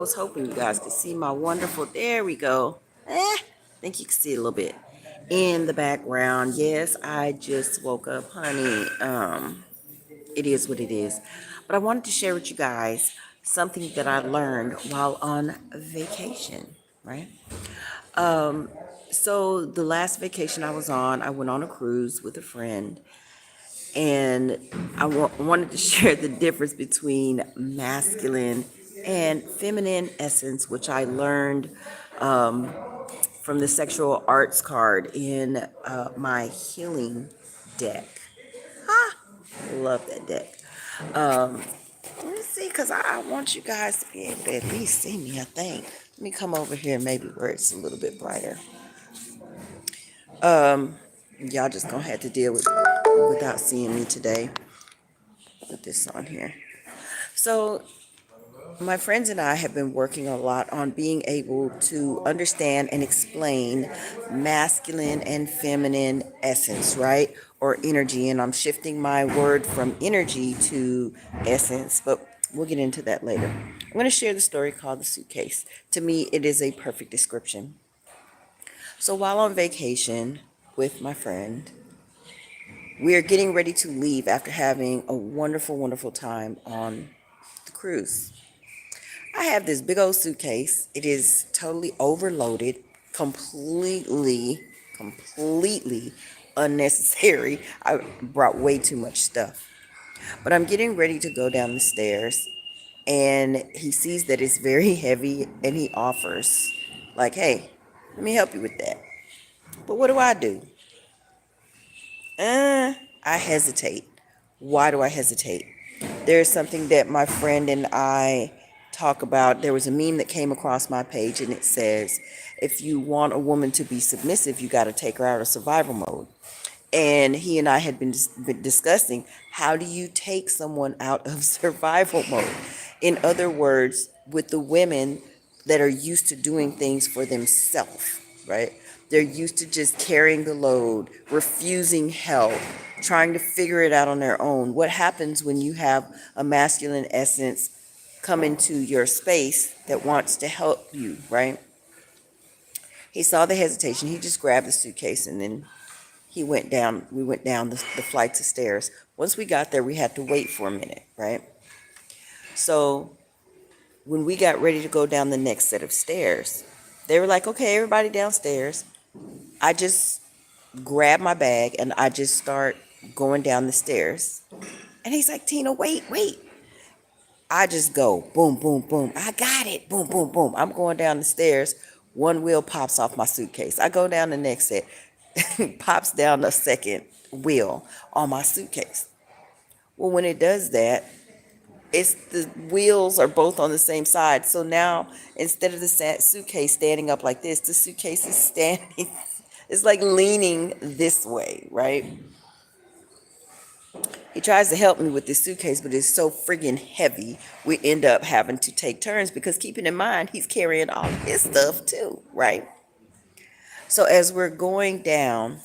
Was hoping you guys could see my wonderful, there we go. Think you can see a little bit in the background. Yes, I just woke up, honey. It is what it is. But I wanted to share with you guys something that I learned while on vacation, right? So the last vacation I was on, I went on a cruise with a friend, and wanted to share the difference between masculine and feminine essence, which I learned from the sexual arts card in my healing deck. Love that deck. Let me see, because I want you guys to be able to at least see me, I think. Let me come over here, maybe where it's a little bit brighter. Y'all just gonna have to deal with without seeing me today. Put this on here. So my friends and I have been working a lot on being able to understand and explain masculine and feminine essence, right? Or energy. And I'm shifting my word from energy to essence, but we'll get into that later. I'm going to share the story called The Suitcase. To me, it is a perfect description. So while on vacation with my friend, we are getting ready to leave after having a wonderful, wonderful time on the cruise. I have this big old suitcase. It is totally overloaded, completely unnecessary. I brought way too much stuff. But I'm getting ready to go down the stairs, and he sees that it's very heavy, and he offers, like, hey, let me help you with that. But what do? I hesitate. Why do I hesitate? There's something that my friend and I talk about. There was a meme that came across my page, and it says, if you want a woman to be submissive, you got to take her out of survival mode. And he and I had been discussing, how do you take someone out of survival mode? In other words, with the women that are used to doing things for themselves, right? They're used to just carrying the load, refusing help, trying to figure it out on their own. What happens when you have a masculine essence come into your space that wants to help you, right? He saw the hesitation. He just grabbed the suitcase, and then he went down. We went down the flights of stairs. Once we got there, we had to wait for a minute, right? So when we got ready to go down the next set of stairs, they were like, okay, everybody downstairs. I just grab my bag and I just start going down the stairs. And he's like, Tina, wait. I just go boom, boom, boom. I got it. Boom, boom, boom. I'm going down the stairs. One wheel pops off my suitcase. I go down the next set. Pops down the second wheel on my suitcase. Well, when it does that, it's the wheels are both on the same side. So now instead of the suitcase standing up like this, the suitcase is standing, it's like leaning this way, right? He tries to help me with this suitcase, but it's so friggin' heavy. We end up having to take turns because, keeping in mind, he's carrying all his stuff too, right? So as we're going down,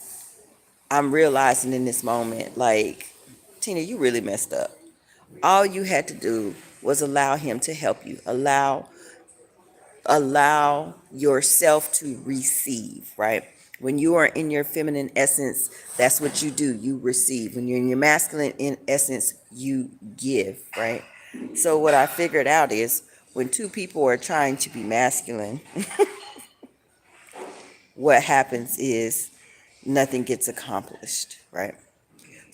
I'm realizing in this moment, like, Tina, you really messed up. All you had to do was allow him to help you. Allow yourself to receive, right? When you are in your feminine essence, that's what you do. You receive. When you're in your masculine in essence, you give, right? So what I figured out is, when two people are trying to be masculine, what happens is nothing gets accomplished, right?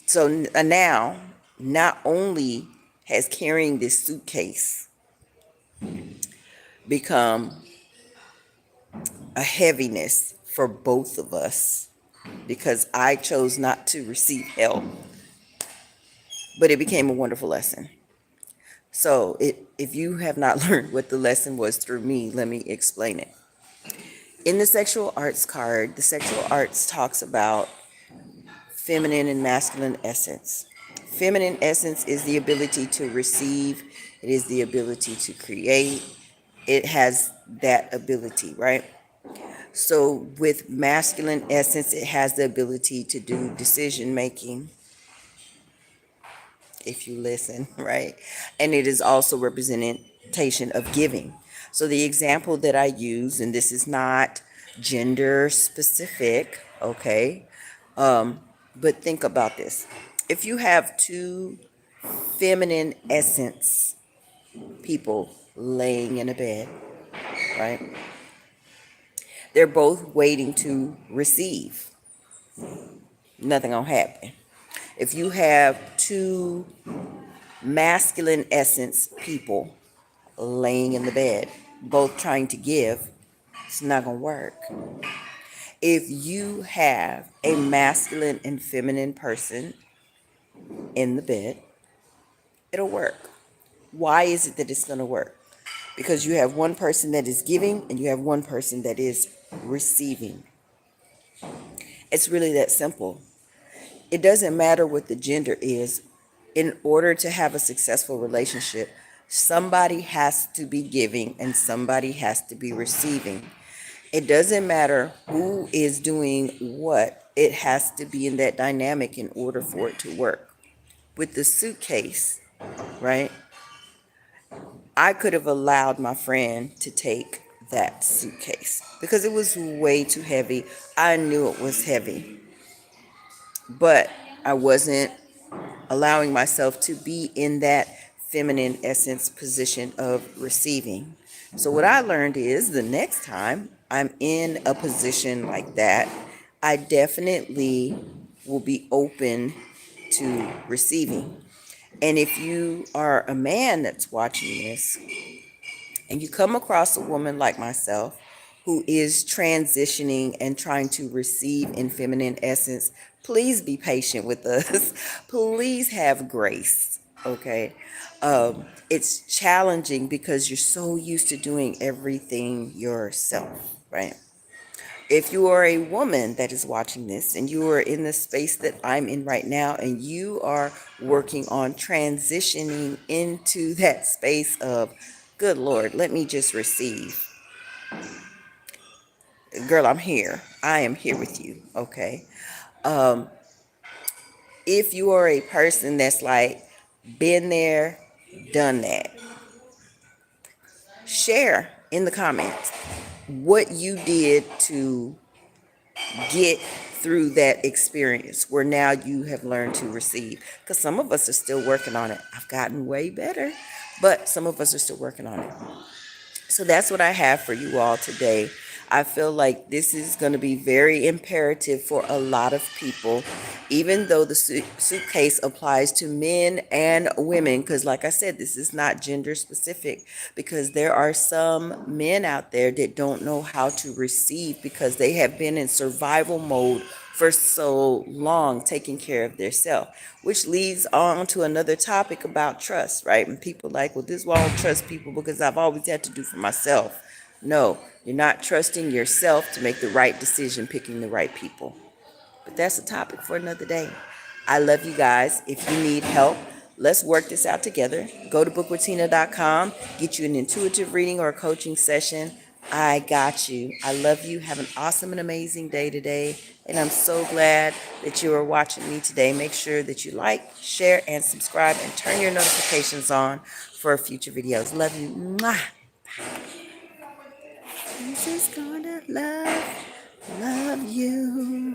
So now, not only has carrying this suitcase become a heaviness for both of us because I chose not to receive help, but it became a wonderful lesson. So if you have not learned what the lesson was through me, let me explain it. In the sexual arts card, the sexual arts talks about feminine and masculine essence. Feminine essence is the ability to receive, it is the ability to create. It has that ability, right? So with masculine essence, it has the ability to do decision making, if you listen, right? And it is also representation of giving. So the example that I use, and this is not gender specific, okay? But think about this. If you have two feminine essence people laying in a bed, right? They're both waiting to receive. Nothing gonna happen. If you have two masculine essence people laying in the bed, both trying to give, it's not gonna work. If you have a masculine and feminine person in the bed, it'll work. Why is it that it's gonna work? Because you have one person that is giving and you have one person that is receiving. It's really that simple. It doesn't matter what the gender is. In order to have a successful relationship, somebody has to be giving and somebody has to be receiving. It doesn't matter who is doing what, it has to be in that dynamic in order for it to work. With the suitcase, right? I could have allowed my friend to take that suitcase because it was way too heavy. I knew it was heavy, but I wasn't allowing myself to be in that feminine essence position of receiving. So, what I learned is the next time I'm in a position like that, I definitely will be open to receiving. And if you are a man that's watching this and you come across a woman like myself who is transitioning and trying to receive in feminine essence, please be patient with us. Please have grace. Okay. It's challenging because you're so used to doing everything yourself, right? If you are a woman that is watching this and you are in the space that I'm in right now and you are working on transitioning into that space of, good Lord, let me just receive. Girl, I'm here. I am here with you. Okay. Um, if you are a person that's like, been there, done that, share in the comments what you did to get through that experience where now you have learned to receive. Because some of us are still working on it. I've gotten way better, but some of us are still working on it. So that's what I have for you all today. I feel like this is going to be very imperative for a lot of people, even though the suitcase applies to men and women. Because, like I said, this is not gender specific, because there are some men out there that don't know how to receive because they have been in survival mode for so long, taking care of their self, which leads on to another topic about trust, right? And people like, well, this is why I don't trust people because I've always had to do for myself. No, you're not trusting yourself to make the right decision, picking the right people. But that's a topic for another day. I love you guys. If you need help, let's work this out together. Go to bookwithtina.com, get you an intuitive reading or a coaching session. I got you. I love you. Have an awesome and amazing day today. And I'm so glad that you are watching me today. Make sure that you like, share, and subscribe, and turn your notifications on for future videos. Love you. Mwah. Jesus gonna love you.